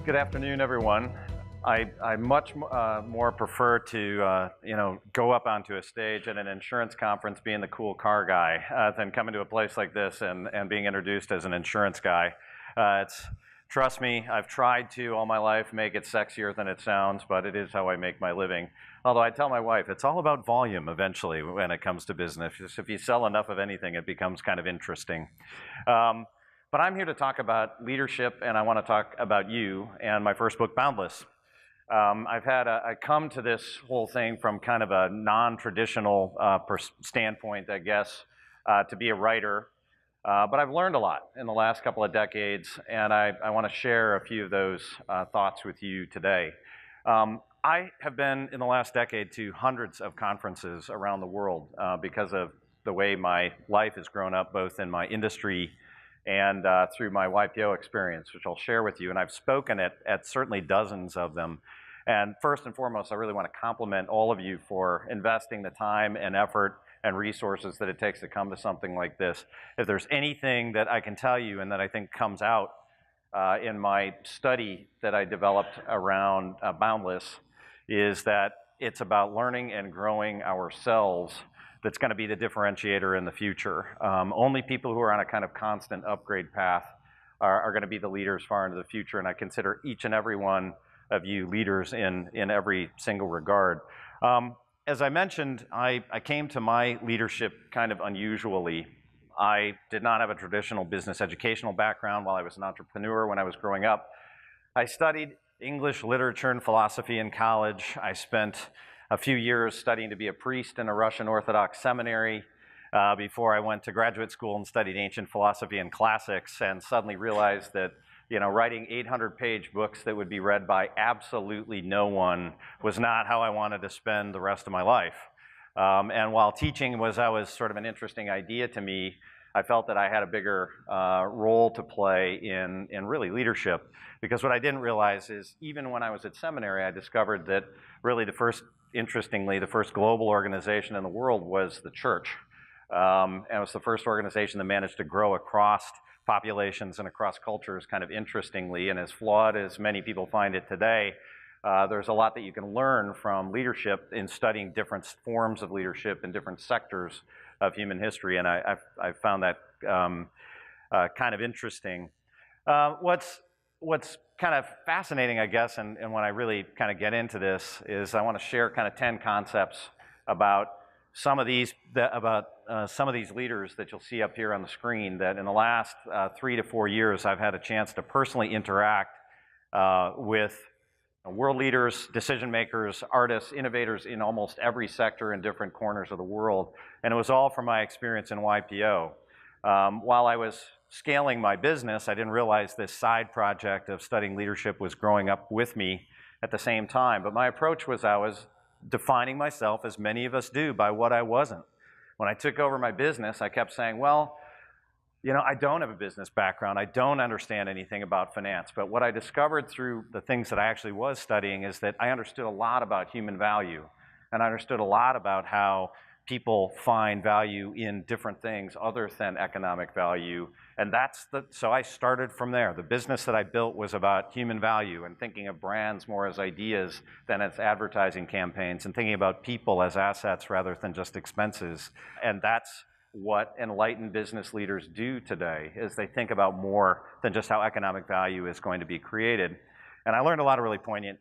Good afternoon, everyone. I much more prefer to go up onto a stage at an insurance conference being the cool car guy than coming to a place like this and being introduced as an insurance guy. Trust me, I've tried to all my life make it sexier than it sounds, but it is how I make my living. Although I tell my wife, it's all about volume eventually when it comes to business. If you sell enough of anything, it becomes kind of interesting. But I'm here to talk about leadership, and I want to talk about you and my first book, Boundless. I come to this whole thing from kind of a non-traditional standpoint, I guess, to be a writer. But I've learned a lot in the last couple of decades, and I want to share a few of those thoughts with you today. I have been, in the last decade, to hundreds of conferences around the world because of the way my life has grown up, both in my industry and through my YPO experience, which I'll share with you. And I've spoken at certainly dozens of them. And first and foremost, I really want to compliment all of you for investing the time and effort and resources that it takes to come to something like this. If there's anything that I can tell you and that I think comes out in my study that I developed around Boundless, is that it's about learning and growing ourselves that's going to be the differentiator in the future. Only people who are on a kind of constant upgrade path are going to be the leaders far into the future, and I consider each and every one of you leaders in every single regard. As I mentioned, I came to my leadership kind of unusually. I did not have a traditional business educational background while I was an entrepreneur when I was growing up. I studied English, literature, and philosophy in college. I spent a few years studying to be a priest in a Russian Orthodox seminary before I went to graduate school and studied ancient philosophy and classics, and suddenly realized that writing 800-page books that would be read by absolutely no one was not how I wanted to spend the rest of my life. And while teaching was always sort of an interesting idea to me, I felt that I had a bigger role to play in really leadership, because what I didn't realize is even when I was at seminary, I discovered that really interestingly, the first global organization in the world was the church. And it was the first organization that managed to grow across populations and across cultures kind of interestingly, and as flawed as many people find it today, there's a lot that you can learn from leadership in studying different forms of leadership in different sectors of human history, and I found that kind of interesting. What's kind of fascinating, I guess, and when I really kind of get into this, is I want to share kind of 10 concepts about some of these leaders that you'll see up here on the screen that in the last 3 to 4 years I've had a chance to personally interact with world leaders, decision makers, artists, innovators in almost every sector in different corners of the world, and it was all from my experience in YPO. While I was scaling my business, I didn't realize this side project of studying leadership was growing up with me at the same time, but my approach was I was defining myself, as many of us do, by what I wasn't. When I took over my business, I kept saying, well, I don't have a business background. I don't understand anything about finance. But what I discovered through the things that I actually was studying is that I understood a lot about human value. And I understood a lot about how people find value in different things other than economic value. And so I started from there. The business that I built was about human value and thinking of brands more as ideas than as advertising campaigns, and thinking about people as assets rather than just expenses. And that's what enlightened business leaders do today, is they think about more than just how economic value is going to be created. And I learned a lot of really poignant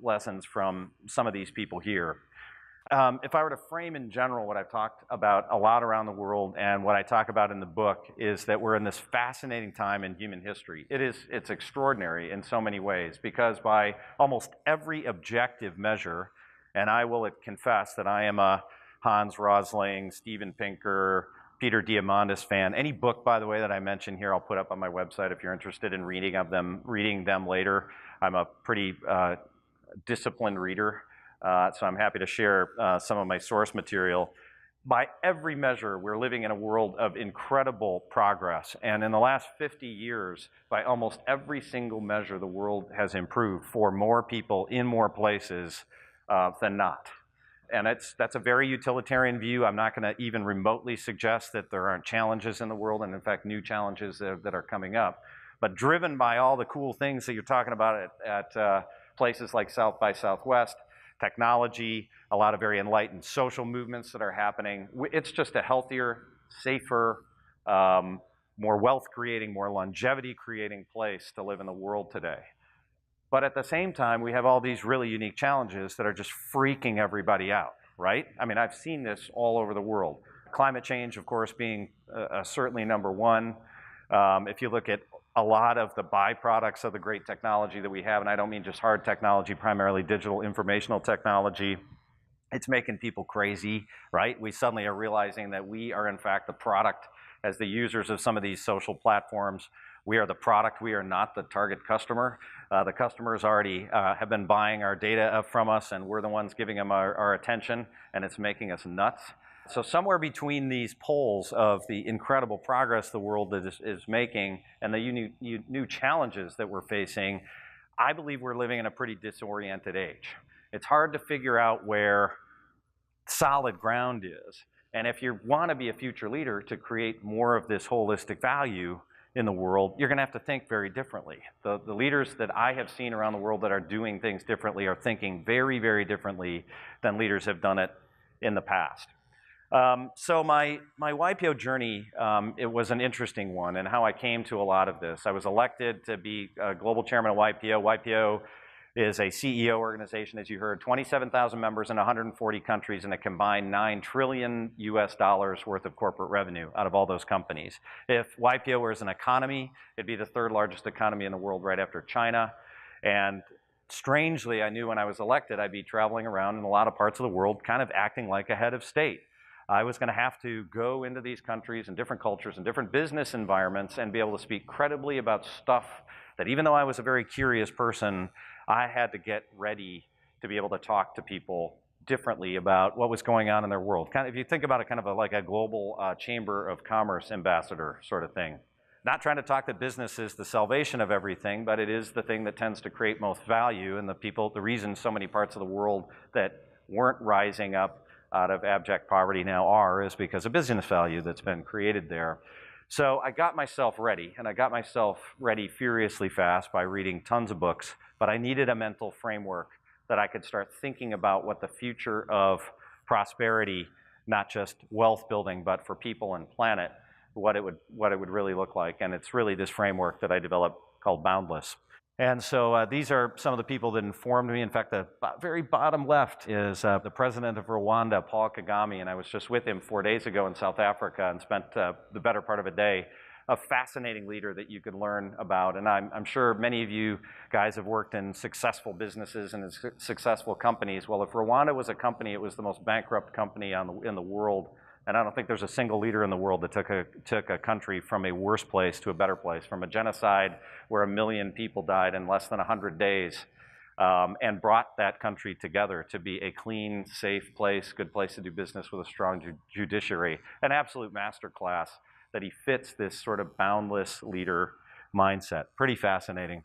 lessons from some of these people here. If I were to frame in general what I've talked about a lot around the world and what I talk about in the book, is that we're in this fascinating time in human history. It's extraordinary in so many ways, because by almost every objective measure, and I will confess that I am a Hans Rosling, Steven Pinker, Peter Diamandis fan. Any book, by the way, that I mention here, I'll put up on my website if you're interested in reading them later. I'm a pretty disciplined reader. So I'm happy to share some of my source material. By every measure, we're living in a world of incredible progress. And in the last 50 years, by almost every single measure, the world has improved for more people in more places than not. And that's a very utilitarian view. I'm not going to even remotely suggest that there aren't challenges in the world, and in fact, new challenges that are coming up. but driven by all the cool things that you're talking about at places like South by Southwest, technology, a lot of very enlightened social movements that are happening. It's just a healthier, safer, more wealth-creating, more longevity-creating place to live in the world today. But at the same time, we have all these really unique challenges that are just freaking everybody out, right? I mean, I've seen this all over the world. Climate change, of course, being certainly number one. If you look at a lot of the byproducts of the great technology that we have, and I don't mean just hard technology, primarily digital informational technology, it's making people crazy, right? We suddenly are realizing that we are in fact the product as the users of some of these social platforms. We are the product, we are not the target customer. The customers already have been buying our data from us, and we're the ones giving them our attention, and it's making us nuts. So somewhere between these poles of the incredible progress the world is making and the new challenges that we're facing, I believe we're living in a pretty disoriented age. It's hard to figure out where solid ground is. And if you want to be a future leader to create more of this holistic value in the world, you're going to have to think very differently. The leaders that I have seen around the world that are doing things differently are thinking very, very differently than leaders have done it in the past. So my YPO journey, it was an interesting one, and how I came to a lot of this. I was elected to be global chairman of YPO. YPO is a CEO organization, as you heard, 27,000 members in 140 countries, and a combined $9 trillion worth of corporate revenue out of all those companies. If YPO was an economy, it'd be the third largest economy in the world right after China. And strangely, I knew when I was elected, I'd be traveling around in a lot of parts of the world, kind of acting like a head of state. I was going to have to go into these countries and different cultures and different business environments and be able to speak credibly about stuff that, even though I was a very curious person, I had to get ready to be able to talk to people differently about what was going on in their world. Kind of, if you think about it, kind of like a global chamber of commerce ambassador sort of thing. Not trying to talk that business is the salvation of everything, but it is the thing that tends to create most value, and the reason so many parts of the world that weren't rising up out of abject poverty now are, is because of business value that's been created there. So I got myself ready, and I got myself ready furiously fast by reading tons of books, but I needed a mental framework that I could start thinking about what the future of prosperity, not just wealth building, but for people and planet, what it would really look like. And it's really this framework that I developed called Boundless. And so these are some of the people that informed me. In fact, the very bottom left is the president of Rwanda, Paul Kagame, and I was just with him 4 days ago in South Africa and spent the better part of a day. A fascinating leader that you could learn about. And I'm sure many of you guys have worked in successful businesses and successful companies. Well, if Rwanda was a company, it was the most bankrupt company in the world. And I don't think there's a single leader in the world that took a country from a worse place to a better place, from a genocide where 1 million people died in less than 100 days, and brought that country together to be a clean, safe place, good place to do business with a strong judiciary. An absolute masterclass that he fits this sort of boundless leader mindset. Pretty fascinating.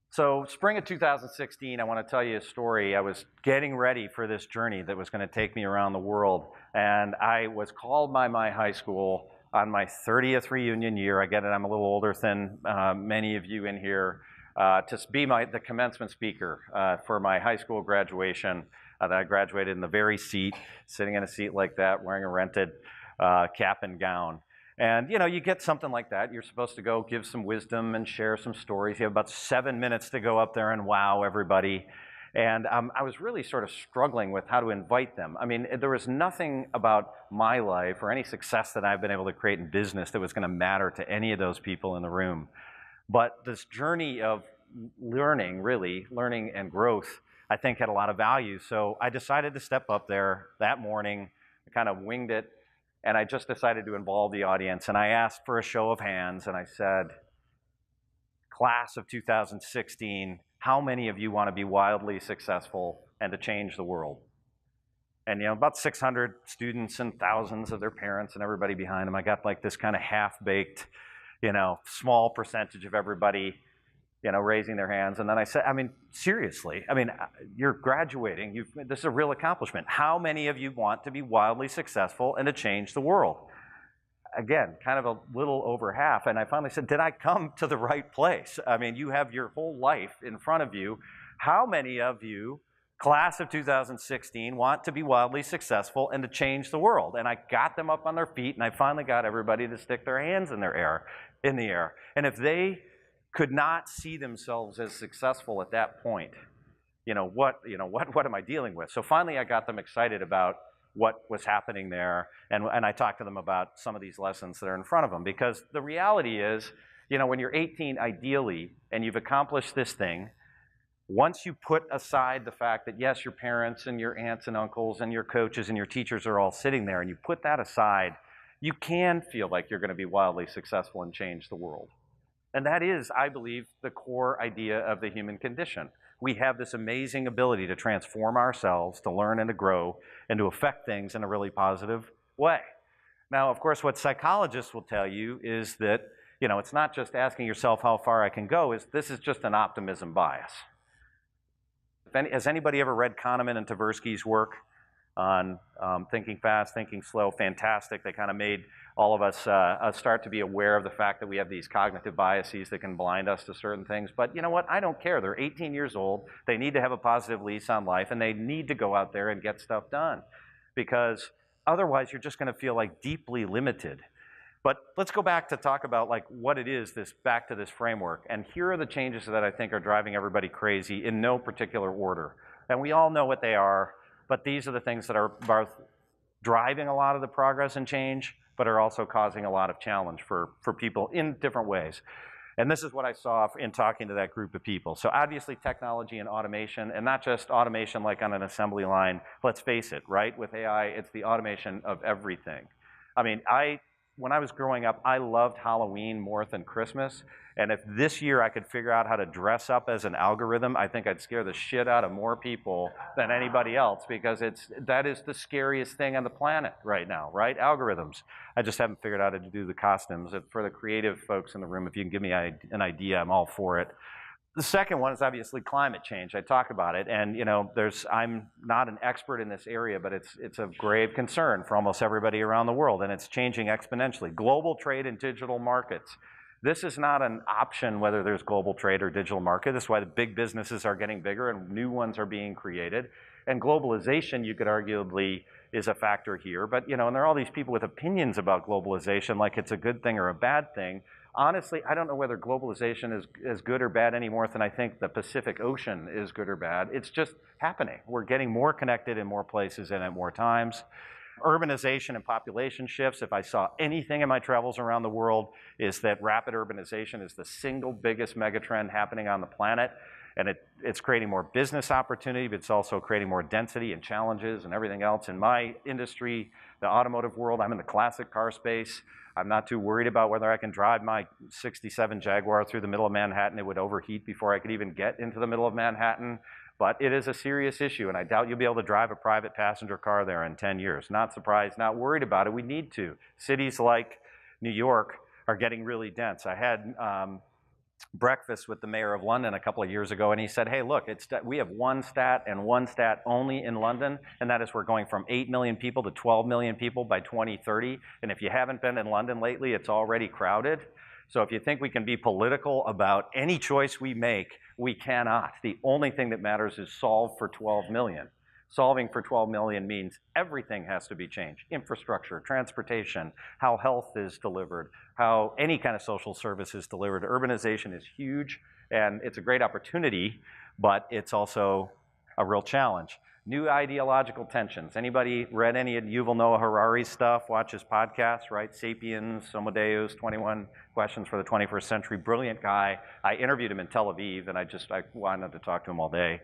So spring of 2016, I want to tell you a story. I was getting ready for this journey that was going to take me around the world, and I was called by my high school on my 30th reunion year. I get it, I'm a little older than many of you in here, to be the commencement speaker for my high school graduation. I graduated in the very seat, sitting in a seat like that, wearing a rented cap and gown. And you know, you get something like that, you're supposed to go give some wisdom and share some stories. You have about 7 minutes to go up there and wow everybody. And I was really sort of struggling with how to invite them. I mean, there was nothing about my life or any success that I've been able to create in business that was going to matter to any of those people in the room. But this journey of learning and growth, I think had a lot of value. So I decided to step up there that morning, kind of winged it, and I just decided to involve the audience. And I asked for a show of hands, and I said, class of 2016, how many of you want to be wildly successful and to change the world? And you know, about 600 students and thousands of their parents and everybody behind them. I got like this kind of half-baked, you know, small percentage of everybody, you know, raising their hands. And then I said, I mean, seriously, I mean, you're graduating. This is a real accomplishment. How many of you want to be wildly successful and to change the world? again, kind of a little over half. And I finally said, did I come to the right place? I mean, you have your whole life in front of you. How many of you, class of 2016, want to be wildly successful and to change the world? And I got them up on their feet, and I finally got everybody to stick their hands in the air. And if they could not see themselves as successful at that point, what am I dealing with? So finally I got them excited about what was happening there, and I talked to them about some of these lessons that are in front of them, because the reality is, when you're 18 ideally, and you've accomplished this thing, once you put aside the fact that yes, your parents and your aunts and uncles and your coaches and your teachers are all sitting there, and you put that aside, you can feel like you're going to be wildly successful and change the world. And that is, I believe, the core idea of the human condition. We have this amazing ability to transform ourselves, to learn and to grow, and to affect things in a really positive way. Now, of course, what psychologists will tell you is that, it's not just asking yourself how far I can go, this is just an optimism bias. Has anybody ever read Kahneman and Tversky's work on thinking fast, thinking slow? Fantastic. They kind of made all of us start to be aware of the fact that we have these cognitive biases that can blind us to certain things. But you know what? I don't care. They're 18 years old. They need to have a positive lease on life, and they need to go out there and get stuff done, because otherwise you're just going to feel like deeply limited. But let's go back to talk about what it is, back to this framework. And here are the changes that I think are driving everybody crazy in no particular order. And we all know what they are, but these are the things that are both driving a lot of the progress and change, but are also causing a lot of challenge for people in different ways. And this is what I saw in talking to that group of people. So obviously technology and automation, and not just automation like on an assembly line. Let's face it, right? With AI, it's the automation of everything. I mean, when I was growing up, I loved Halloween more than Christmas. And if this year I could figure out how to dress up as an algorithm, I think I'd scare the shit out of more people than anybody else, because that is the scariest thing on the planet right now, right? Algorithms. I just haven't figured out how to do the costumes. For the creative folks in the room, if you can give me an idea, I'm all for it. The second one is obviously climate change. I talk about it, and I'm not an expert in this area, but it's a grave concern for almost everybody around the world, and it's changing exponentially. Global trade and digital markets. This is not an option whether there's global trade or digital market. This is why the big businesses are getting bigger and new ones are being created. And globalization, you could arguably, is a factor here. But and there are all these people with opinions about globalization, like it's a good thing or a bad thing. Honestly, I don't know whether globalization is good or bad any more than I think the Pacific Ocean is good or bad. It's just happening. We're getting more connected in more places and at more times. Urbanization and population shifts. If I saw anything in my travels around the world, is that rapid urbanization is the single biggest megatrend happening on the planet. And it's creating more business opportunity, but it's also creating more density and challenges and everything else. In my industry, the automotive world, I'm in the classic car space. I'm not too worried about whether I can drive my 67 Jaguar through the middle of Manhattan. It would overheat before I could even get into the middle of Manhattan. But it is a serious issue, and I doubt you'll be able to drive a private passenger car there in 10 years. Not surprised, not worried about it. We need to. Cities like New York are getting really dense. I had breakfast with the mayor of London a couple of years ago, and he said, hey, look, we have one stat and one stat only in London, and that is we're going from 8 million people to 12 million people by 2030. And if you haven't been in London lately, it's already crowded. So if you think we can be political about any choice we make, we cannot. The only thing that matters is solve for 12 million. Solving for 12 million means everything has to be changed. Infrastructure, transportation, how health is delivered, how any kind of social service is delivered. Urbanization is huge, and it's a great opportunity, but it's also a real challenge. New ideological tensions. Anybody read any of Yuval Noah Harari's stuff, watch his podcast, right? Sapiens, Homo Deus, 21 Questions for the 21st Century. Brilliant guy. I interviewed him in Tel Aviv, and I wanted to talk to him all day.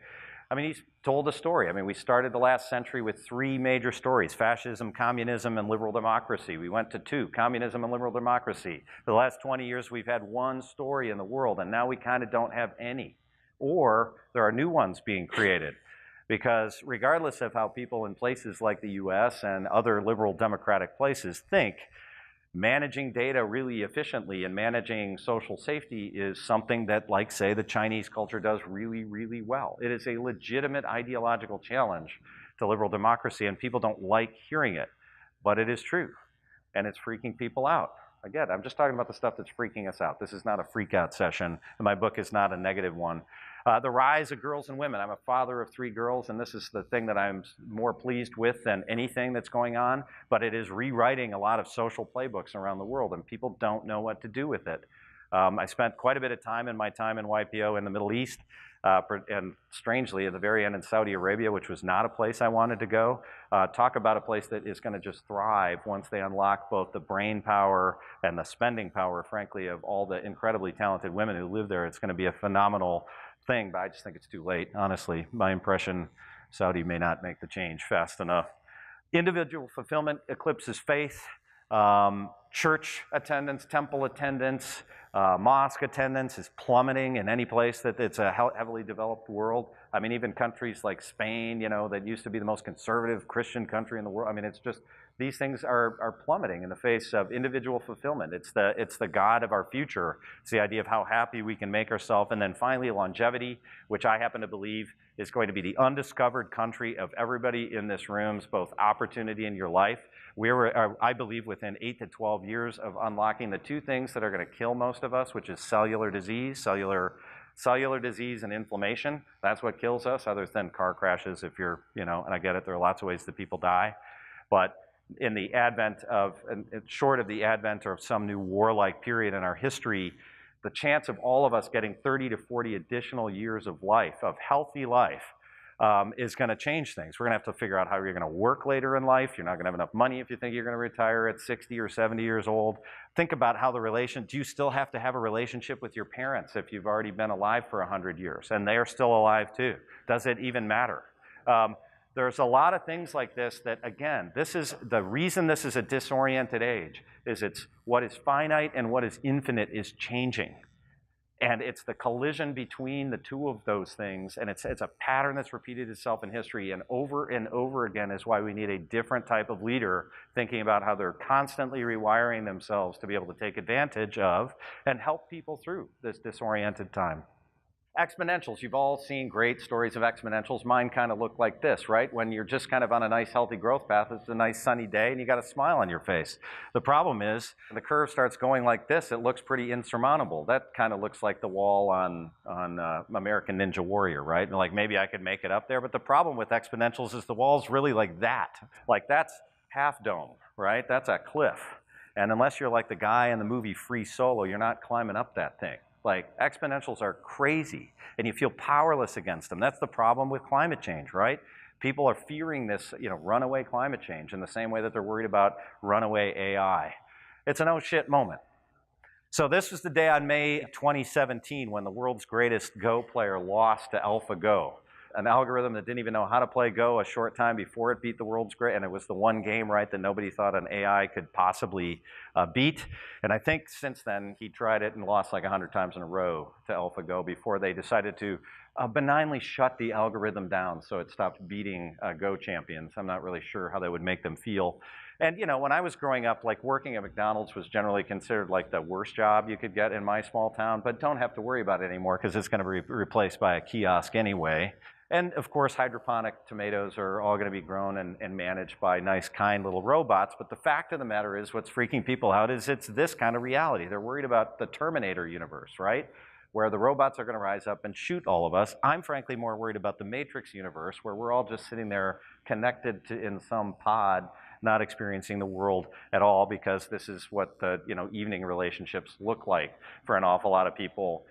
I mean, he's told a story. I mean, we started the last century with 3 major stories: fascism, communism, and liberal democracy. We went to 2, communism and liberal democracy. For the last 20 years, we've had 1 story in the world, and now we kind of don't have any. Or there are new ones being created. Because regardless of how people in places like the US and other liberal democratic places think, managing data really efficiently and managing social safety is something that, like, say, the Chinese culture does really, really well. It is a legitimate ideological challenge to liberal democracy, and people don't like hearing it, but it is true. and it's freaking people out. Again, I'm just talking about the stuff that's freaking us out. This is not a freak out session, and my book is not a negative one. The rise of girls and women. I'm a father of 3 girls, and this is the thing that I'm more pleased with than anything that's going on, but it is rewriting a lot of social playbooks around the world, and people don't know what to do with it. I spent quite a bit of time in my time in YPO in the Middle East, and strangely, at the very end in Saudi Arabia, which was not a place I wanted to go. Talk about a place that is going to just thrive once they unlock both the brain power and the spending power, frankly, of all the incredibly talented women who live there. It's going to be a phenomenal thing, but I just think it's too late, honestly. My impression, Saudi may not make the change fast enough. Individual fulfillment eclipses faith. Church attendance, temple attendance, mosque attendance is plummeting in any place that it's a heavily developed world. I mean, even countries like Spain, you know, that used to be the most conservative Christian country in the world. I mean, it's just, these things are plummeting in the face of individual fulfillment. It's the God of our future. It's the idea of how happy we can make ourselves. And then finally, longevity, which I happen to believe is going to be the undiscovered country of everybody in this room's both opportunity in your life. I believe within 8 to 12 years of unlocking the 2 things that are going to kill most of us, which is cellular disease, cellular disease and inflammation. That's what kills us, other than car crashes if you're, you know, and I get it, there are lots of ways that people die. But in the advent of, and short of the advent of some new warlike period in our history, the chance of all of us getting 30 to 40 additional years of life, of healthy life, is going to change things. We're going to have to figure out how you're going to work later in life. You're not going to have enough money if you think you're going to retire at 60 or 70 years old. Think about how do you still have to have a relationship with your parents if you've already been alive for 100 years and they are still alive too? Does it even matter? There's a lot of things like this that, again, this is the reason this is a disoriented age, is it's what is finite and what is infinite is changing. And it's the collision between the 2 of those things, and it's a pattern that's repeated itself in history, and over again is why we need a different type of leader thinking about how they're constantly rewiring themselves to be able to take advantage of and help people through this disoriented time. Exponentials, you've all seen great stories of exponentials. Mine kind of look like this, right? When you're just kind of on a nice healthy growth path, it's a nice sunny day and you got a smile on your face. The problem is, when the curve starts going like this, it looks pretty insurmountable. That kind of looks like the wall on American Ninja Warrior, right? And like maybe I could make it up there, but the problem with exponentials is the wall's really like that. Like that's Half Dome, right? That's a cliff. And unless you're like the guy in the movie Free Solo, you're not climbing up that thing. Like, exponentials are crazy, and you feel powerless against them. That's the problem with climate change, right? People are fearing this, you know, runaway climate change in the same way that they're worried about runaway AI. It's an oh shit moment. So this was the day on May 2017 when the world's greatest Go player lost to AlphaGo, an algorithm that didn't even know how to play Go a short time before it beat the world's great, and it was the one game, right, that nobody thought an AI could possibly beat. And I think since then, he tried it and lost like 100 times in a row to AlphaGo before they decided to benignly shut the algorithm down so it stopped beating Go champions. I'm not really sure how that would make them feel. And you know, when I was growing up, like working at McDonald's was generally considered like the worst job you could get in my small town, but don't have to worry about it anymore because it's going to be replaced by a kiosk anyway. And of course, hydroponic tomatoes are all going to be grown and managed by nice, kind little robots. But the fact of the matter is, what's freaking people out is it's this kind of reality. They're worried about the Terminator universe, right? Where the robots are going to rise up and shoot all of us. I'm frankly more worried about the Matrix universe, where we're all just sitting there connected to in some pod, not experiencing the world at all, because this is what the evening relationships look like for an awful lot of people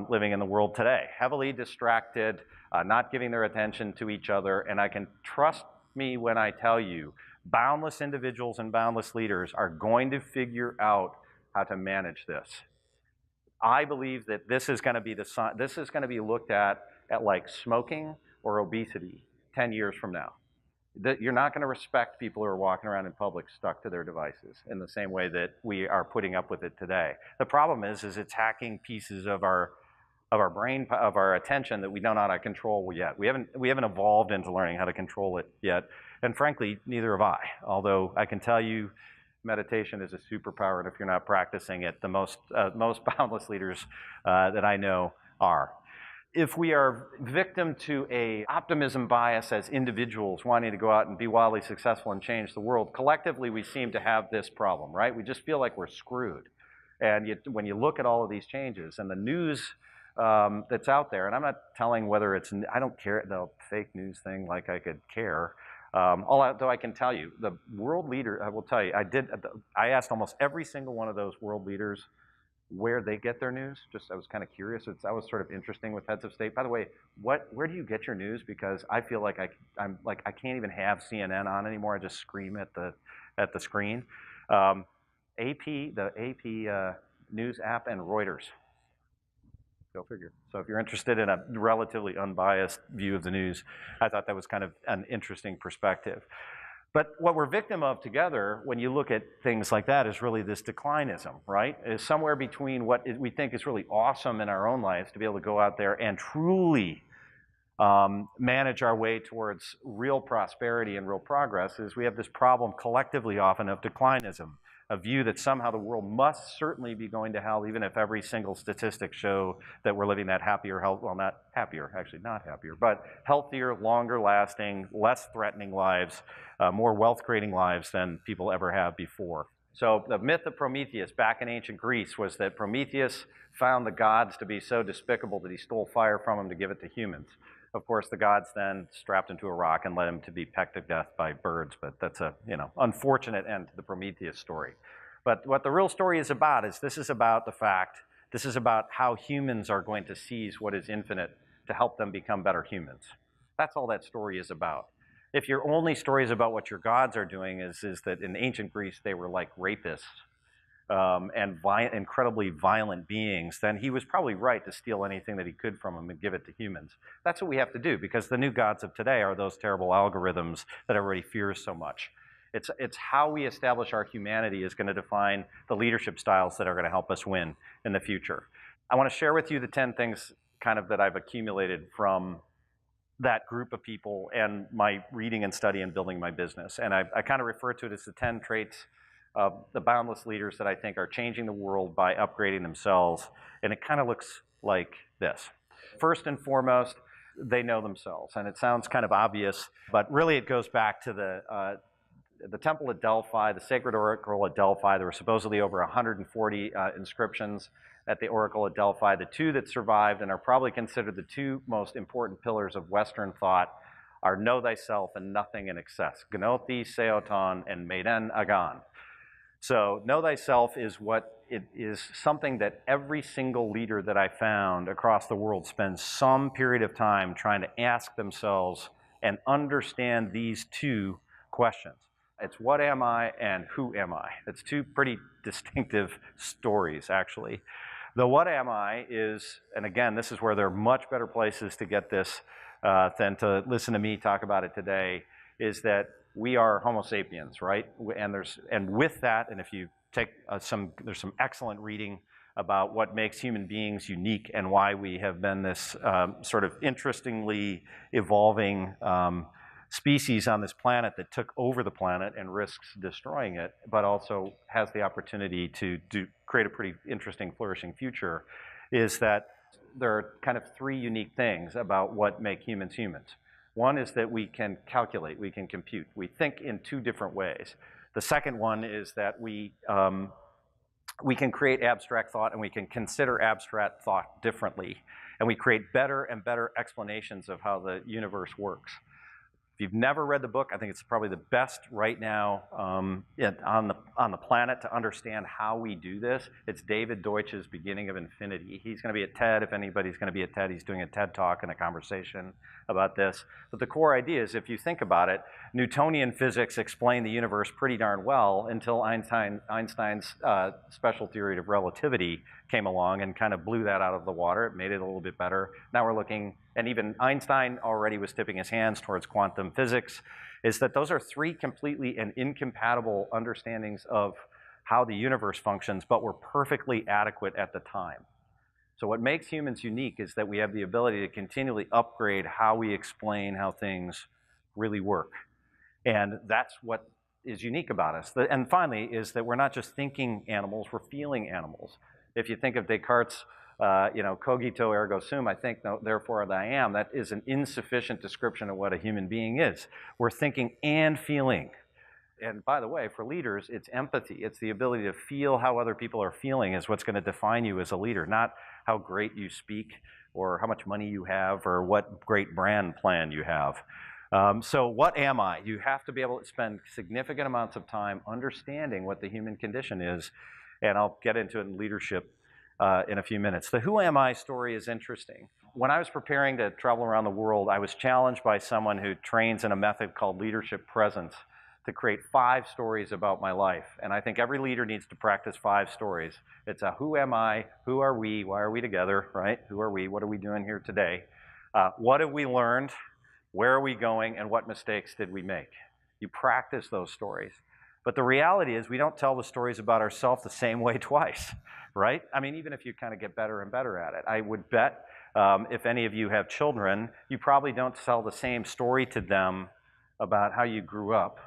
living in the world today. Heavily distracted, not giving their attention to each other, and I can trust me when I tell you, boundless individuals and boundless leaders are going to figure out how to manage this. I believe that this is going to be looked at like smoking or obesity 10 years from now. That you're not going to respect people who are walking around in public stuck to their devices in the same way that we are putting up with it today. The problem is it's hacking pieces of our brain, of our attention that we don't know how to control yet. We haven't evolved into learning how to control it yet, and frankly, neither have I. Although I can tell you, meditation is a superpower, and if you're not practicing it, the most boundless leaders that I know are. if we are victim to a optimism bias as individuals wanting to go out and be wildly successful and change the world, collectively we seem to have this problem, right? We just feel like we're screwed. And when you look at all of these changes and the news that's out there, and I'm not telling whether it's, I don't care, the fake news thing like I could care. Though I can tell you, the world leader, I will tell you, I asked almost every single one of those world leaders where they get their news. I was kind of curious. That was sort of interesting with heads of state. By the way, where do you get your news? Because I feel like I can't even have CNN on anymore. I just scream at the screen. The AP News app, and Reuters. Go figure. So if you're interested in a relatively unbiased view of the news, I thought that was kind of an interesting perspective. But what we're victim of together, when you look at things like that, is really this declinism, right? Is somewhere between what we think is really awesome in our own lives to be able to go out there and truly manage our way towards real prosperity and real progress, is we have this problem collectively often of declinism, a view that somehow the world must certainly be going to hell, even if every single statistic show that we're living that happier, well, not happier, actually not happier, but healthier, longer lasting, less threatening lives, more wealth creating lives than people ever have before. So the myth of Prometheus back in ancient Greece was that Prometheus found the gods to be so despicable that he stole fire from them to give it to humans. Of course, the gods then strapped him to a rock and let him to be pecked to death by birds, but that's a unfortunate end to the Prometheus story. But what the real story is about this is about how humans are going to seize what is infinite to help them become better humans. That's all that story is about. If your only story is about what your gods are doing, is that in ancient Greece they were like rapists and incredibly violent beings, then he was probably right to steal anything that he could from them and give it to humans. That's what we have to do, because the new gods of today are those terrible algorithms that everybody fears so much. It's how we establish our humanity is going to define the leadership styles that are going to help us win in the future. I want to share with you the 10 things kind of that I've accumulated from that group of people and my reading and study and building my business. And I kind of refer to it as the 10 traits of the boundless leaders that I think are changing the world by upgrading themselves. And it kind of looks like this. First and foremost, they know themselves. And it sounds kind of obvious, but really it goes back to the temple at Delphi, the sacred oracle at Delphi. There were supposedly over 140 inscriptions at the oracle at Delphi. The two that survived and are probably considered the two most important pillars of Western thought are know thyself and nothing in excess. Gnoti seoton and meiden agan. So know thyself is something that every single leader that I found across the world spends some period of time trying to ask themselves and understand these two questions. It's what am I and who am I? It's two pretty distinctive stories, actually. The what am I is, and again, this is where there are much better places to get this than to listen to me talk about it today, is that we are Homo sapiens, right? And with that, and if you take there's some excellent reading about what makes human beings unique and why we have been this sort of interestingly evolving species on this planet that took over the planet and risks destroying it, but also has the opportunity to create a pretty interesting, flourishing future, is that there are kind of three unique things about what make humans humans. One is that we can calculate, we can compute. We think in two different ways. The second one is that we can create abstract thought and we can consider abstract thought differently. And we create better and better explanations of how the universe works. If you've never read the book, I think it's probably the best right now on the planet to understand how we do this. It's David Deutsch's Beginning of Infinity. He's going to be at TED. If anybody's going to be at TED, he's doing a TED Talk and a conversation about this. But the core idea is, if you think about it, Newtonian physics explained the universe pretty darn well until Einstein's special theory of relativity came along and kind of blew that out of the water. It made it a little bit better. Now we're looking, and even Einstein already was tipping his hands towards quantum physics, is that those are three completely and incompatible understandings of how the universe functions, but were perfectly adequate at the time. So what makes humans unique is that we have the ability to continually upgrade how we explain how things really work. And that's what is unique about us. And finally is that we're not just thinking animals, we're feeling animals. If you think of Descartes' cogito ergo sum, I think, therefore I am, that is an insufficient description of what a human being is. We're thinking and feeling. And by the way, for leaders, it's empathy. It's the ability to feel how other people are feeling is what's going to define you as a leader, not how great you speak or how much money you have or what great brand plan you have. So what am I? You have to be able to spend significant amounts of time understanding what the human condition is, and I'll get into it in leadership in a few minutes. The who am I story is interesting. When I was preparing to travel around the world, I was challenged by someone who trains in a method called leadership presence to create 5 stories about my life. And I think every leader needs to practice 5 stories. It's a who am I, who are we, why are we together, right? Who are we, what are we doing here today? What have we learned, where are we going, and what mistakes did we make? You practice those stories. But the reality is we don't tell the stories about ourselves the same way twice, right? I mean, even if you kind of get better and better at it. I would bet if any of you have children, you probably don't tell the same story to them about how you grew up.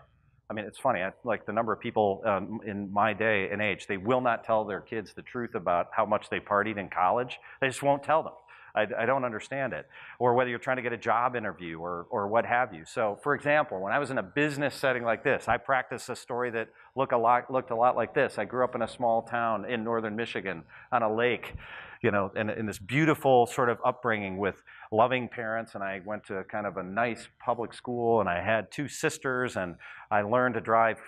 I mean, it's funny, like the number of people in my day and age, they will not tell their kids the truth about how much they partied in college. They just won't tell them. I don't understand it. Or whether you're trying to get a job interview or what have you. So, for example, when I was in a business setting like this, I practiced a story that looked a lot like this. I grew up in a small town in northern Michigan on a lake, in this beautiful sort of upbringing with loving parents, and I went to kind of a nice public school, and I had 2 sisters, and I learned to drive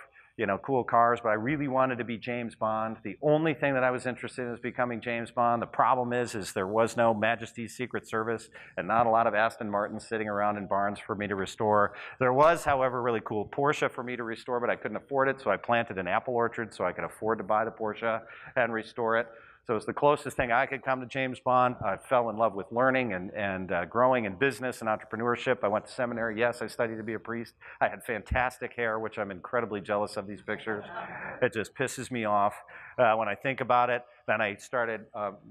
cool cars, but I really wanted to be James Bond. The only thing that I was interested in was becoming James Bond. The problem is there was no Majesty's Secret Service and not a lot of Aston Martins sitting around in barns for me to restore. There was, however, a really cool Porsche for me to restore, but I couldn't afford it, so I planted an apple orchard so I could afford to buy the Porsche and restore it. So it was the closest thing I could come to James Bond. I fell in love with learning and growing in business and entrepreneurship. I went to seminary. Yes, I studied to be a priest. I had fantastic hair, which I'm incredibly jealous of these pictures. It just pisses me off when I think about it. Then I started,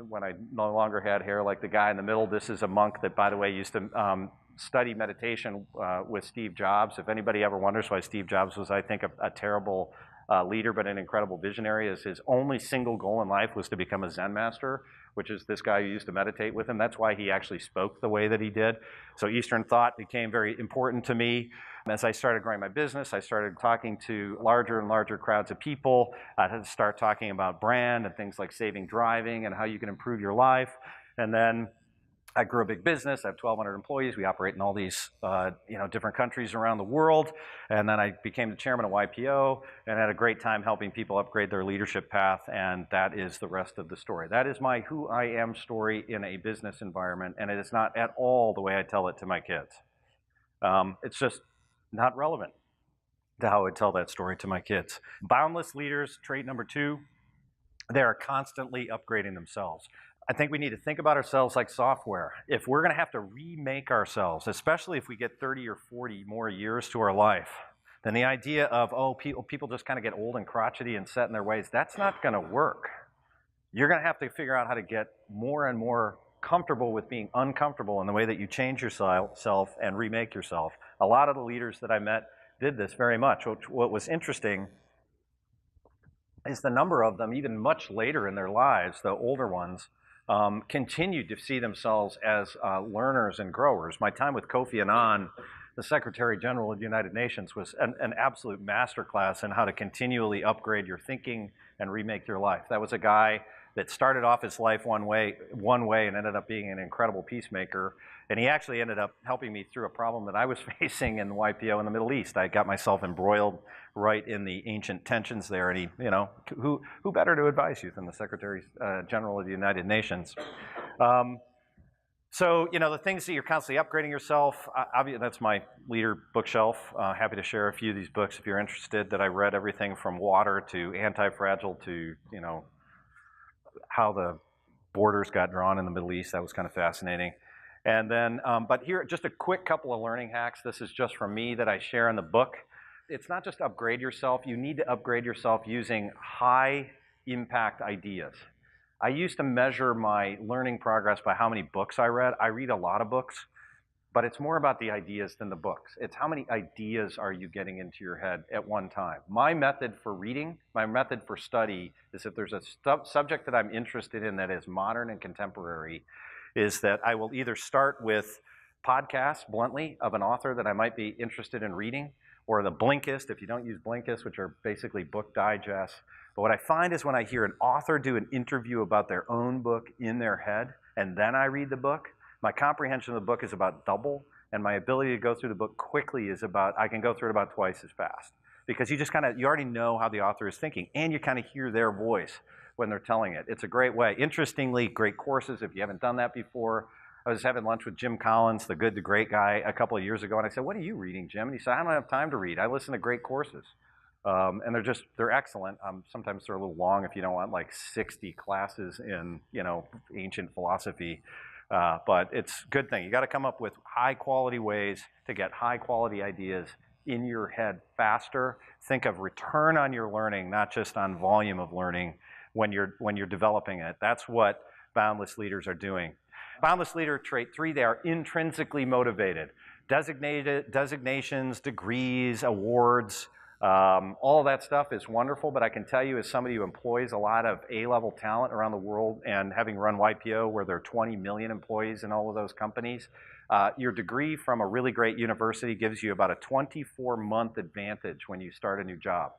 when I no longer had hair like the guy in the middle, this is a monk that, by the way, used to study meditation with Steve Jobs. If anybody ever wonders why Steve Jobs was, I think, a terrible leader, but an incredible visionary, is his only single goal in life was to become a Zen master, which is this guy who used to meditate with him. That's why he actually spoke the way that he did. So Eastern thought became very important to me. As I started growing my business, I started talking to larger and larger crowds of people. I had to start talking about brand and things like saving driving and how you can improve your life. And then I grew a big business. I have 1,200 employees. We operate in all these different countries around the world. And then I became the chairman of YPO and had a great time helping people upgrade their leadership path. And that is the rest of the story. That is my who I am story in a business environment. And it is not at all the way I tell it to my kids. It's just not relevant to how I tell that story to my kids. Boundless leaders, trait number 2, they are constantly upgrading themselves. I think we need to think about ourselves like software. If we're going to have to remake ourselves, especially if we get 30 or 40 more years to our life, then the idea of, people just kind of get old and crotchety and set in their ways, that's not going to work. You're going to have to figure out how to get more and more comfortable with being uncomfortable in the way that you change yourself and remake yourself. A lot of the leaders that I met did this very much. What was interesting is the number of them, even much later in their lives, the older ones, continued to see themselves as learners and growers. My time with Kofi Annan, the Secretary General of the United Nations, was an absolute masterclass in how to continually upgrade your thinking and remake your life. That was a guy that started off his life one way and ended up being an incredible peacemaker. And he actually ended up helping me through a problem that I was facing in the YPO in the Middle East. I got myself embroiled right in the ancient tensions there. And who better to advise you than the Secretary General of the United Nations? So, the things that you're constantly upgrading yourself, that's my leader bookshelf. Happy to share a few of these books if you're interested, that I read everything from water to Anti-Fragile to, how the borders got drawn in the Middle East. That was kind of fascinating. And then, but here, just a quick couple of learning hacks. This is just from me that I share in the book. It's not just upgrade yourself. You need to upgrade yourself using high impact ideas. I used to measure my learning progress by how many books I read. I read a lot of books, but it's more about the ideas than the books. It's how many ideas are you getting into your head at one time. My method for reading, my method for study, is if there's a subject that I'm interested in that is modern and contemporary, is that I will either start with podcasts, bluntly, of an author that I might be interested in reading, or the Blinkist, if you don't use Blinkist, which are basically book digests. But what I find is when I hear an author do an interview about their own book in their head, and then I read the book, my comprehension of the book is about double, and my ability to go through the book quickly is I can go through it about twice as fast. Because you already know how the author is thinking, and you kind of hear their voice when they're telling it. It's a great way. Interestingly, great courses, if you haven't done that before. I was having lunch with Jim Collins, the Good to Great guy, a couple of years ago, and I said, "What are you reading, Jim?" And he said, "I don't have time to read. I listen to great courses." And they're excellent. Sometimes they're a little long if you don't want like 60 classes in, ancient philosophy. But it's a good thing. You got to come up with high quality ways to get high quality ideas in your head faster. Think of return on your learning, not just on volume of learning when you're developing it. That's what Boundless leaders are doing. Boundless leader trait 3, they are intrinsically motivated. Designations, degrees, awards, all of that stuff is wonderful, but I can tell you as somebody who employs a lot of A-level talent around the world and having run YPO where there are 20 million employees in all of those companies, your degree from a really great university gives you about a 24-month advantage when you start a new job.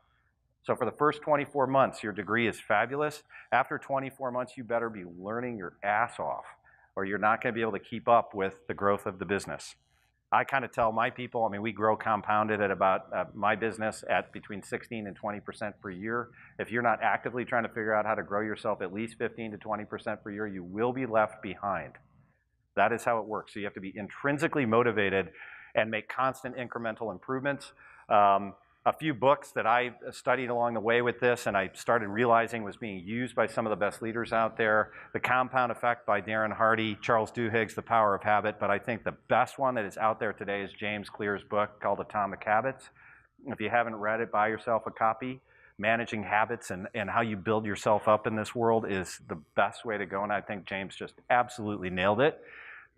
So for the first 24 months, your degree is fabulous. After 24 months, you better be learning your ass off, or you're not going to be able to keep up with the growth of the business. I kind of tell my people, we grow compounded at about, my business at between 16 and 20% per year. If you're not actively trying to figure out how to grow yourself at least 15 to 20% per year, you will be left behind. That is how it works. So you have to be intrinsically motivated and make constant incremental improvements. A few books that I studied along the way with this and I started realizing was being used by some of the best leaders out there. The Compound Effect by Darren Hardy, Charles Duhigg's The Power of Habit, but I think the best one that is out there today is James Clear's book called Atomic Habits. If you haven't read it, buy yourself a copy. Managing habits and how you build yourself up in this world is the best way to go, and I think James just absolutely nailed it.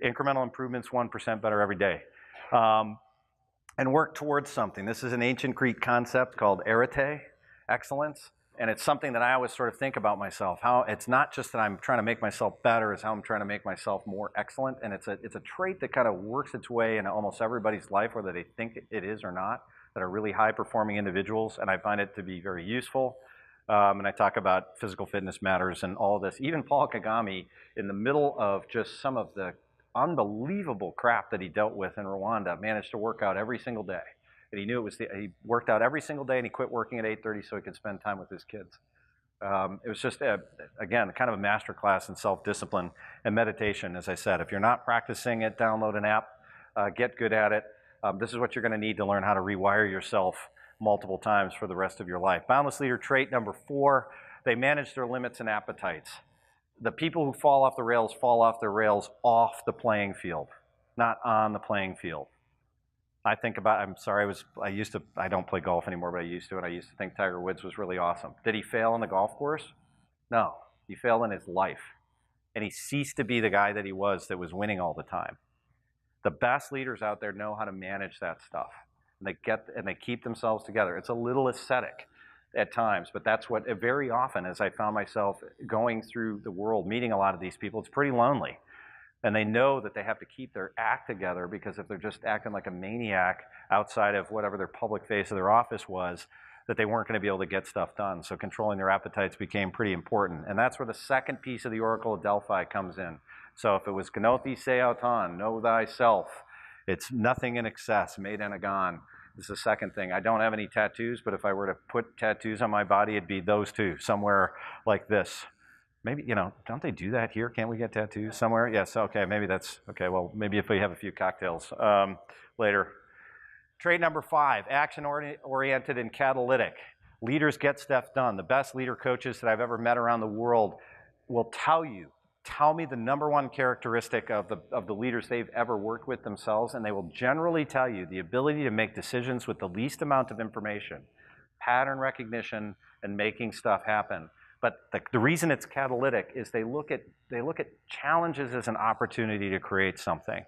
Incremental improvements, 1% better every day. And work towards something. This is an ancient Greek concept called arete, excellence, and it's something that I always sort of think about myself. How it's not just that I'm trying to make myself better, it's how I'm trying to make myself more excellent, and it's a trait that kind of works its way in almost everybody's life, whether they think it is or not, that are really high-performing individuals, and I find it to be very useful. And I talk about physical fitness matters and all of this. Even Paul Kagame, in the middle of just some of the unbelievable crap that he dealt with in Rwanda, managed to work out every single day. And he knew he worked out every single day and he quit working at 8:30 so he could spend time with his kids. It was just, again, kind of a master class in self-discipline and meditation, as I said. If you're not practicing it, download an app, get good at it. This is what you're going to need to learn how to rewire yourself multiple times for the rest of your life. Boundless leader trait number 4, they manage their limits and appetites. The people who fall off the rails off the playing field, not on the playing field. I think about, I don't play golf anymore, but I used to, and I used to think Tiger Woods was really awesome. Did he fail on the golf course? No, he failed in his life. And he ceased to be the guy that he was that was winning all the time. The best leaders out there know how to manage that stuff. And they keep themselves together. It's a little ascetic at times, but that's what, very often, as I found myself going through the world, meeting a lot of these people, it's pretty lonely. And they know that they have to keep their act together, because if they're just acting like a maniac outside of whatever their public face of their office was, that they weren't going to be able to get stuff done. So controlling their appetites became pretty important. And that's where the second piece of the Oracle of Delphi comes in. So if it was Gnothi se auton, know thyself, it's nothing in excess, made anagon. This is the second thing. I don't have any tattoos, but if I were to put tattoos on my body, it'd be those two, somewhere like this. Maybe, don't they do that here? Can't we get tattoos somewhere? Yes, okay, maybe that's, okay, well, maybe if we have a few cocktails later. Trait number 5, action-oriented and catalytic. Leaders get stuff done. The best leader coaches that I've ever met around the world will tell me the number one characteristic of the leaders they've ever worked with themselves, and they will generally tell you the ability to make decisions with the least amount of information, pattern recognition, and making stuff happen. But the reason it's catalytic is they look at challenges as an opportunity to create something.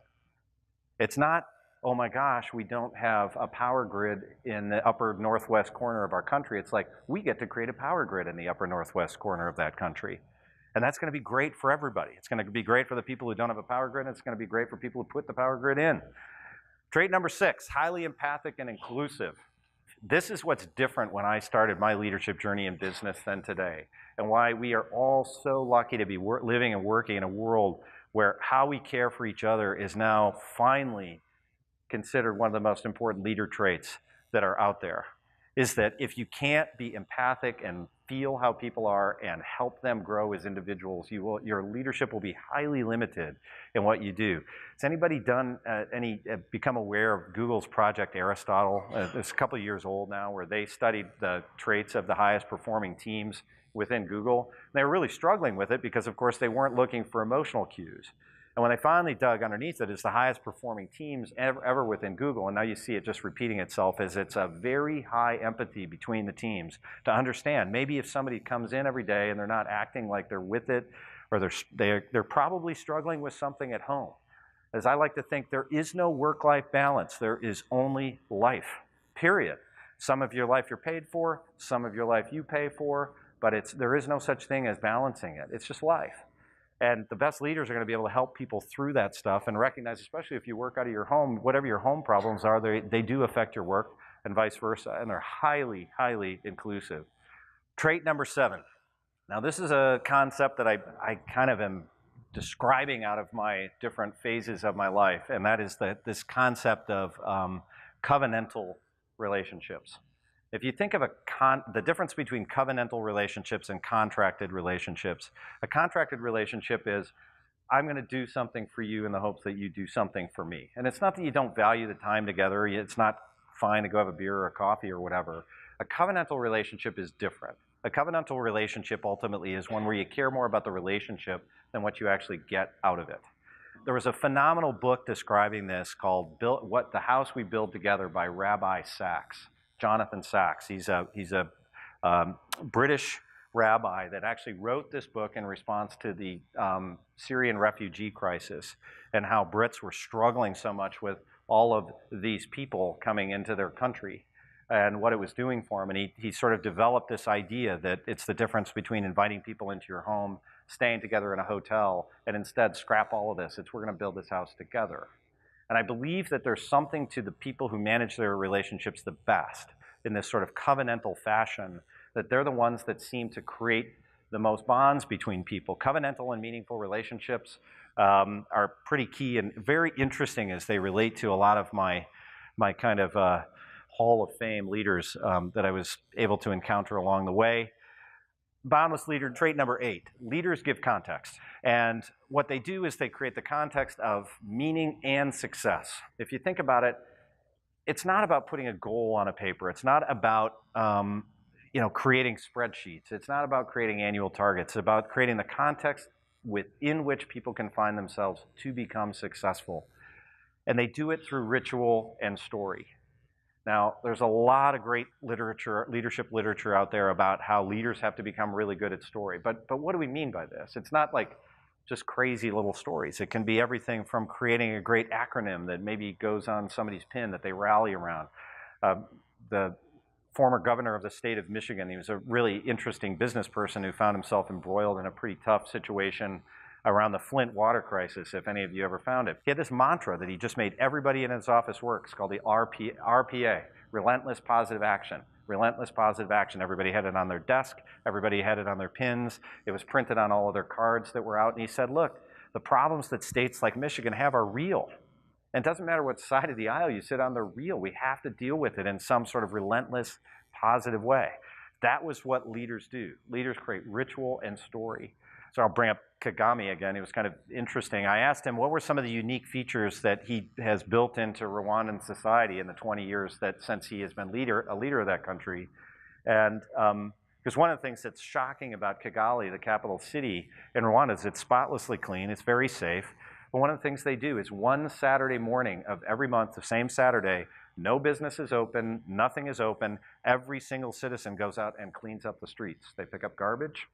It's not, oh my gosh, we don't have a power grid in the upper northwest corner of our country. It's like, we get to create a power grid in the upper northwest corner of that country. And that's going to be great for everybody. It's going to be great for the people who don't have a power grid, and it's going to be great for people who put the power grid in. Trait number 6, highly empathic and inclusive. This is what's different when I started my leadership journey in business than today, and why we are all so lucky to be living and working in a world where how we care for each other is now finally considered one of the most important leader traits that are out there. Is that if you can't be empathic and feel how people are and help them grow as individuals, your leadership will be highly limited in what you do. Has anybody done become aware of Google's Project Aristotle? It's a couple of years old now, where they studied the traits of the highest performing teams within Google. And they were really struggling with it because, of course, they weren't looking for emotional cues. And when they finally dug underneath it, it's the highest performing teams ever within Google. And now you see it just repeating itself as it's a very high empathy between the teams to understand. Maybe if somebody comes in every day and they're not acting like they're with it, or they're probably struggling with something at home. As I like to think, there is no work-life balance. There is only life, period. Some of your life you're paid for, some of your life you pay for, but there is no such thing as balancing it. It's just life. And the best leaders are going to be able to help people through that stuff and recognize, especially if you work out of your home, whatever your home problems are, they do affect your work and vice versa. And they're highly, highly inclusive. Trait number 7. Now, this is a concept that I kind of am describing out of my different phases of my life. And that is this concept of covenantal relationships. If you think of the difference between covenantal relationships and contracted relationships, a contracted relationship is, I'm going to do something for you in the hopes that you do something for me. And it's not that you don't value the time together. It's not fine to go have a beer or a coffee or whatever. A covenantal relationship is different. A covenantal relationship ultimately is one where you care more about the relationship than what you actually get out of it. There was a phenomenal book describing this called The House We Build Together by Rabbi Sachs. Jonathan Sachs. He's a British rabbi that actually wrote this book in response to the Syrian refugee crisis and how Brits were struggling so much with all of these people coming into their country and what it was doing for them. And he sort of developed this idea that it's the difference between inviting people into your home, staying together in a hotel, and instead scrap all of this. We're going to build this house together. And I believe that there's something to the people who manage their relationships the best in this sort of covenantal fashion, that they're the ones that seem to create the most bonds between people. Covenantal and meaningful relationships are pretty key and very interesting as they relate to a lot of my kind of Hall of Fame leaders that I was able to encounter along the way. Boundless leader trait number 8, leaders give context. And what they do is they create the context of meaning and success. If you think about it, it's not about putting a goal on a paper. It's not about creating spreadsheets. It's not about creating annual targets. It's about creating the context within which people can find themselves to become successful. And they do it through ritual and story. Now, there's a lot of great leadership literature out there about how leaders have to become really good at story. But what do we mean by this? It's not like just crazy little stories. It can be everything from creating a great acronym that maybe goes on somebody's pin that they rally around. The former governor of the state of Michigan, he was a really interesting business person who found himself embroiled in a pretty tough situation around the Flint water crisis, if any of you ever found it. He had this mantra that he just made everybody in his office work. It's called the RPA, Relentless Positive Action. Relentless Positive Action. Everybody had it on their desk. Everybody had it on their pins. It was printed on all of their cards that were out. And he said, look, the problems that states like Michigan have are real. And it doesn't matter what side of the aisle you sit on, they're real. We have to deal with it in some sort of relentless, positive way. That was what leaders do. Leaders create ritual and story. So I'll bring up Kagame again. It was kind of interesting. I asked him what were some of the unique features that he has built into Rwandan society in the 20 years since he has been a leader of that country. And because one of the things that's shocking about Kigali, the capital city in Rwanda, is it's spotlessly clean. It's very safe. But one of the things they do is one Saturday morning of every month, the same Saturday, no business is open, nothing is open. Every single citizen goes out and cleans up the streets. They pick up garbage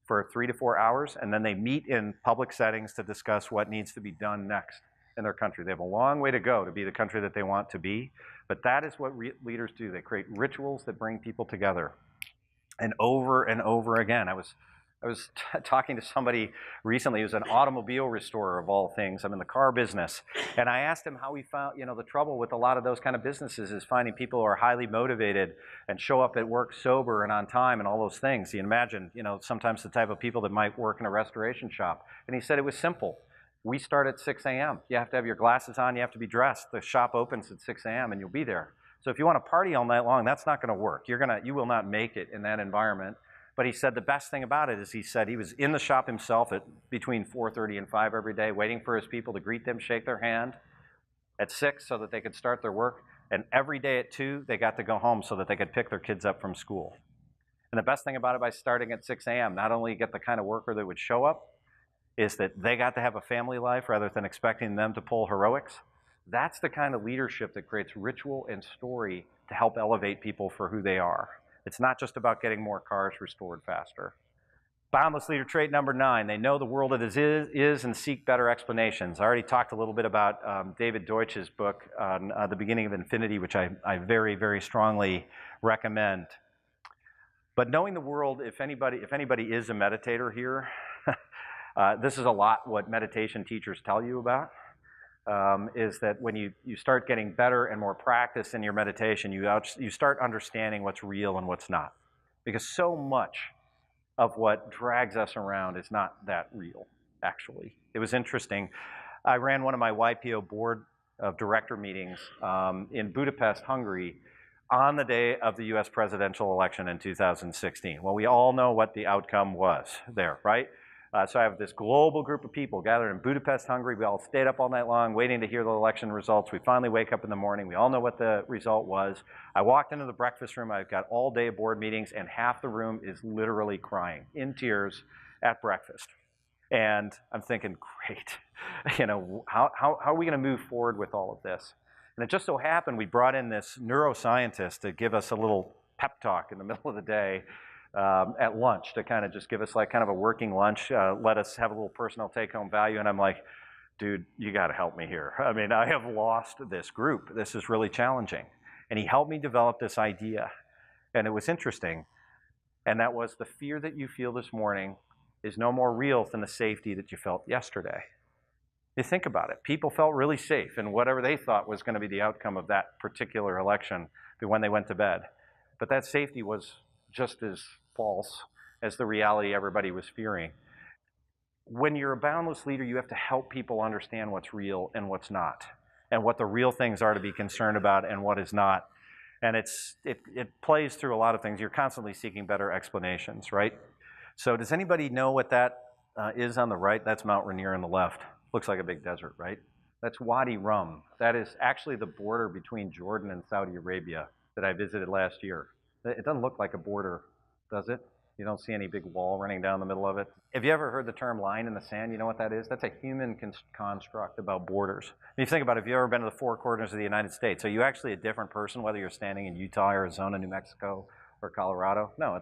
for 3 to 4 hours, and then they meet in public settings to discuss what needs to be done next. in their country. They have a long way to go to be the country that they want to be, but that is what leaders do. They create rituals that bring people together. And over again, I was talking to somebody recently who's an automobile restorer of all things. I'm in the car business. And I asked him how he found, the trouble with a lot of those kind of businesses is finding people who are highly motivated and show up at work sober and on time and all those things. You can imagine, sometimes the type of people that might work in a restoration shop. And he said it was simple. We start at 6 a.m. You have to have your glasses on, you have to be dressed. The shop opens at 6 a.m. and you'll be there. So if you want to party all night long, that's not going to work. You will not make it in that environment. But he said the best thing about it is he said he was in the shop himself at between 4:30 and 5 every day, waiting for his people to greet them, shake their hand at 6 so that they could start their work. And every day at 2, they got to go home so that they could pick their kids up from school. And the best thing about it, by starting at 6 a.m., not only get the kind of worker that would show up, is that they got to have a family life rather than expecting them to pull heroics. That's the kind of leadership that creates ritual and story to help elevate people for who they are. It's not just about getting more cars restored faster. Boundless leader trait number 9, they know the world as is and seek better explanations. I already talked a little bit about David Deutsch's book on The Beginning of Infinity, which I very, very strongly recommend. But knowing the world, if anybody is a meditator here, this is a lot what meditation teachers tell you about. Is that when you start getting better and more practice in your meditation, you start understanding what's real and what's not. Because so much of what drags us around is not that real, actually. It was interesting. I ran one of my YPO board of director meetings in Budapest, Hungary, on the day of the US presidential election in 2016. Well, we all know what the outcome was there, right? So I have this global group of people gathered in Budapest, Hungary. We all stayed up all night long waiting to hear the election results. We finally wake up in the morning. We all know what the result was. I walked into the breakfast room. I've got all day board meetings, and half the room is literally crying, in tears, at breakfast. And I'm thinking, great, how are we going to move forward with all of this? And it just so happened we brought in this neuroscientist to give us a little pep talk in the middle of the day. At lunch, to kind of just give us like kind of a working lunch, let us have a little personal take-home value. And I'm like, dude, you got to help me here. I mean, I have lost this group. This is really challenging. And he helped me develop this idea. And it was interesting. And that was the fear that you feel this morning is no more real than the safety that you felt yesterday. You think about it. People felt really safe in whatever they thought was going to be the outcome of that particular election when they went to bed. But that safety was just as false as the reality everybody was fearing. When you're a boundless leader, you have to help people understand what's real and what's not, and what the real things are to be concerned about and what is not. And it plays through a lot of things. You're constantly seeking better explanations, right? So does anybody know what that is on the right? That's Mount Rainier on the left. Looks like a big desert, right? That's Wadi Rum. That is actually the border between Jordan and Saudi Arabia that I visited last year. It doesn't look like a border, does it? You don't see any big wall running down the middle of it. Have you ever heard the term line in the sand? You know what that is? That's a human construct about borders. And you think about it, if you've ever been to the four corners of the United States, are you actually a different person whether you're standing in Utah, Arizona, New Mexico, or Colorado? No,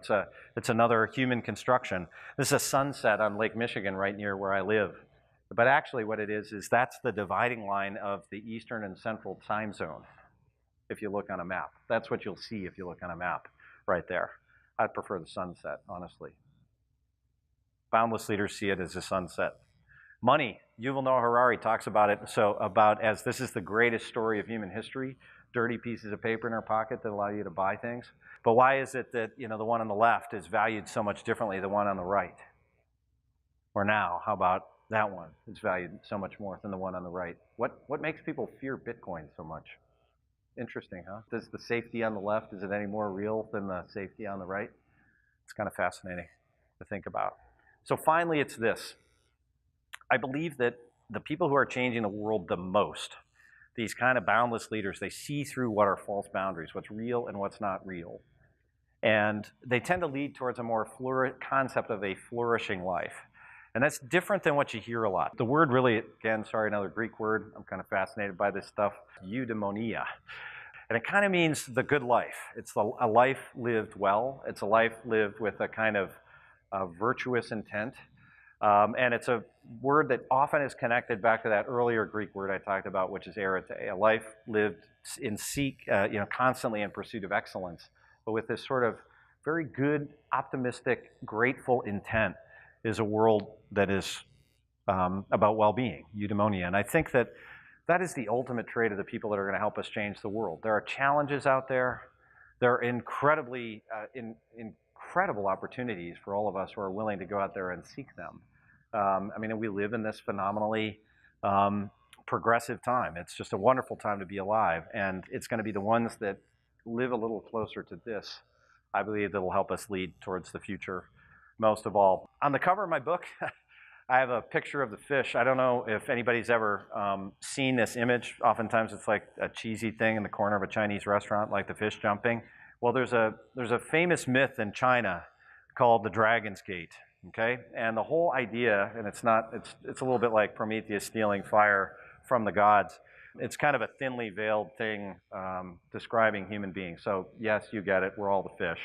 it's another human construction. This is a sunset on Lake Michigan right near where I live. But actually what it is that's the dividing line of the Eastern and Central time zone, if you look on a map. That's what you'll see if you look on a map right there. I'd prefer the sunset, honestly. Boundless leaders see it as a sunset. Money. Yuval Noah Harari talks about it as this is the greatest story of human history. Dirty pieces of paper in our pocket that allow you to buy things. But why is it that the one on the left is valued so much differently than the one on the right? Or now, how about that one is valued so much more than the one on the right? What makes people fear Bitcoin so much? Interesting, huh? Does the safety on the left, is it any more real than the safety on the right? It's kind of fascinating to think about. So finally, it's this. I believe that the people who are changing the world the most, these kind of boundless leaders, they see through what are false boundaries, what's real and what's not real. And they tend to lead towards a more concept of a flourishing life. And that's different than what you hear a lot. The word really, again, sorry, another Greek word. I'm kind of fascinated by this stuff. Eudaimonia. And it kind of means the good life. It's a life lived well. It's a life lived with a kind of virtuous intent. And it's a word that often is connected back to that earlier Greek word I talked about, which is arete, a life lived in constantly in pursuit of excellence, but with this sort of very good, optimistic, grateful intent is a world that is about well-being, eudaimonia. And I think that that is the ultimate trait of the people that are going to help us change the world. There are challenges out there. There are incredibly incredible opportunities for all of us who are willing to go out there and seek them. I mean, we live in this phenomenally progressive time. It's just a wonderful time to be alive, and it's going to be the ones that live a little closer to this, I believe, that will help us lead towards the future most of all. On the cover of my book, I have a picture of the fish. I don't know if anybody's ever seen this image. Oftentimes it's like a cheesy thing in the corner of a Chinese restaurant, like the fish jumping. Well, there's a famous myth in China called the Dragon's Gate, okay? And the whole idea, and it's a little bit like Prometheus stealing fire from the gods. It's kind of a thinly veiled thing describing human beings. So yes, you get it, we're all the fish.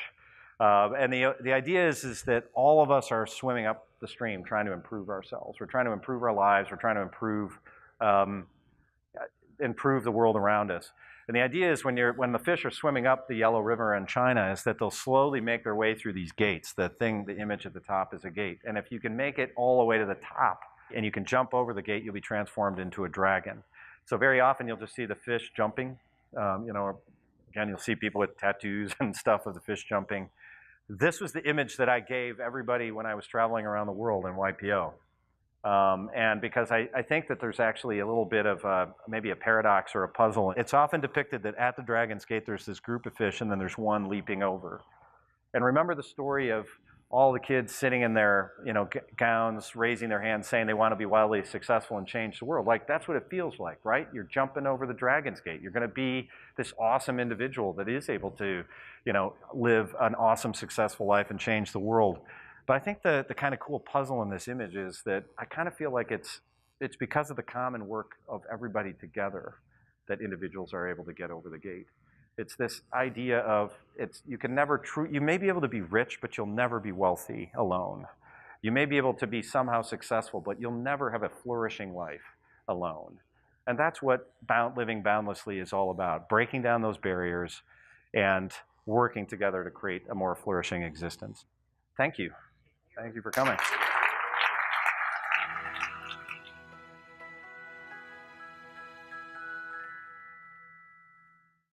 And the idea is that all of us are swimming up the stream trying to improve ourselves. We're trying to improve our lives. We're trying to improve the world around us. And the idea is when the fish are swimming up the Yellow River in China is that they'll slowly make their way through these gates. The image at the top is a gate. And if you can make it all the way to the top and you can jump over the gate, you'll be transformed into a dragon. So very often you'll just see the fish jumping. Again, you'll see people with tattoos and stuff of the fish jumping. This was the image that I gave everybody when I was traveling around the world in YPO. And because I think that there's actually a little bit of maybe a paradox or a puzzle. It's often depicted that at the Dragon's Gate there's this group of fish and then there's one leaping over. And remember the story of all the kids sitting in their gowns, raising their hands, saying they want to be wildly successful and change the world. Like, that's what it feels like, right? You're jumping over the Dragon's Gate. You're going to be this awesome individual that is able to, live an awesome, successful life and change the world. But I think the kind of cool puzzle in this image is that I kind of feel like it's because of the common work of everybody together that individuals are able to get over the gate. It's this idea of you may be able to be rich, but you'll never be wealthy alone. You may be able to be somehow successful, but you'll never have a flourishing life alone. And that's what living boundlessly is all about, breaking down those barriers and working together to create a more flourishing existence. Thank you. Thank you for coming.